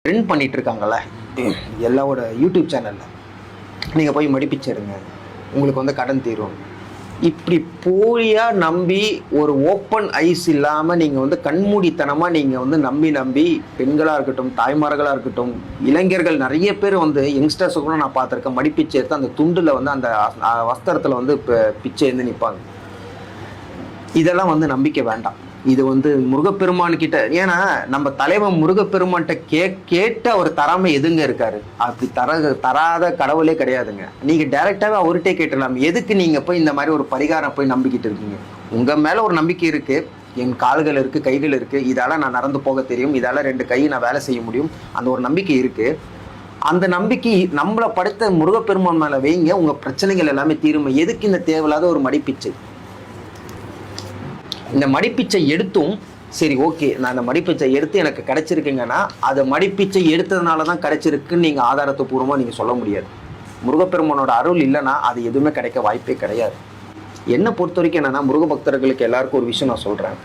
Trend பண்ணிட்டு இருக்காங்கல்ல எல்லாவோட YouTube சேனலில், நீங்கள் போய் மடிப்பிச்சிருங்க உங்களுக்கு வந்து கடன் தீரும், இப்படி போலியாக நம்பி ஒரு ஓப்பன் ஐஸ் இல்லாமல் நீங்கள் வந்து கண்மூடித்தனமாக நீங்கள் வந்து நம்பி பெண்களாக இருக்கட்டும், தாய்மார்களாக இருக்கட்டும், இளைஞர்கள் நிறைய பேர் வந்து யங்ஸ்டர்ஸை கூட நான் பார்த்துருக்கேன், மடிப்பிச்சை எடுத்து அந்த துண்டில் வந்து அந்த வஸ்திரத்தில் வந்து பிச்சை எழுந்து நிற்பாங்க. இதெல்லாம் வந்து நம்பிக்கை வேண்டாம். இது வந்து முருகப்பெருமான் கிட்ட, ஏன்னா நம்ம தலைவன் முருகப்பெருமான்கிட்ட கேட்டு அவர் தராம எதுங்க இருக்காரு? அப்படி தராத கடவுளே கிடையாதுங்க. நீங்க டைரக்டாவே அவர்கிட்டே கேட்டுடலாம். எதுக்கு நீங்க போய் இந்த மாதிரி ஒரு பரிகாரம் போய் நம்பிக்கிட்டு இருக்கீங்க? உங்க மேல ஒரு நம்பிக்கை இருக்கு, என் கால்கள் இருக்கு, கைகள் இருக்கு, இதால நான் நடந்து போக தெரியும், இதால 2 கை நான் வேலை செய்ய முடியும், அந்த ஒரு நம்பிக்கை இருக்கு. அந்த நம்பிக்கை நம்மளை படுத்த முருகப்பெருமான் மேல வைங்க, உங்க பிரச்சனைகள் எல்லாமே தீருமே. எதுக்கு இந்த தேவையில்லாத ஒரு மடிப்பிச்சை? இந்த மடிப்பிச்சை எடுத்தும் சரி, ஓகே, நான் அந்த மடிப்பிச்சை எடுத்து எனக்கு கிடைச்சிருக்குங்கன்னா அது மடிப்பிச்சை எடுத்ததுனால தான் கிடைச்சிருக்குன்னு நீங்கள் ஆதாரத்துப்பூர்வமாக நீங்கள் சொல்ல முடியாது. முருகப்பெருமானோட அருள் இல்லைன்னா அது எதுவுமே கிடைக்க வாய்ப்பே கிடையாது. என்னை பொறுத்த வரைக்கும் என்னென்னா, முருக பக்தர்களுக்கு எல்லாருக்கும் ஒரு விஷயம் நான் சொல்கிறேன்.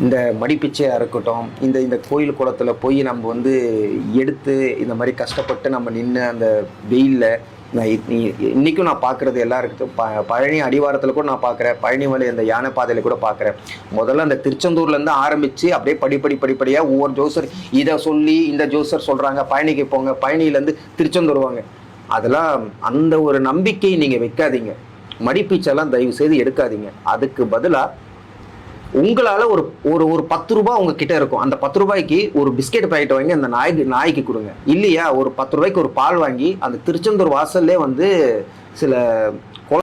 இந்த மடிப்பிச்சையாக இருக்கட்டும், இந்த கோயில் குளத்தில் போய் நம்ம வந்து எடுத்து இந்த மாதிரி கஷ்டப்பட்டு நம்ம நின்று அந்த வெயிலில், இன்றைக்கும் நான் பார்க்குறது எல்லாருக்கும் பழனி அடிவாரத்தில் கூட நான் பார்க்குறேன், பழனி மலை அந்த யானை பாதையில் கூட பார்க்குறேன். முதல்ல அந்த திருச்செந்தூர்லேருந்து ஆரம்பித்து அப்படியே படிப்படியாக ஒவ்வொரு ஜோசர் இதை சொல்லி இந்த ஜோசர் சொல்கிறாங்க பழனிக்கு போங்க, பழனியிலேருந்து திருச்செந்தூர் வாங்க. அதெல்லாம் அந்த ஒரு நம்பிக்கை நீங்கள் வைக்காதீங்க. மடிப்பீச்செல்லாம் தயவு செய்து எடுக்காதீங்க. அதுக்கு பதிலாக உங்களால் ஒரு ஒரு ஒரு 10 ரூபா உங்ககிட்ட இருக்கும், அந்த 10 ரூபாய்க்கு ஒரு பிஸ்கெட் பாக்கெட் வாங்கி அந்த நாய்க்கு கொடுங்க. இல்லையா, ஒரு 10 ரூபாய்க்கு ஒரு பால் வாங்கி அந்த திருச்செந்தூர் வாசல்லே வந்து சில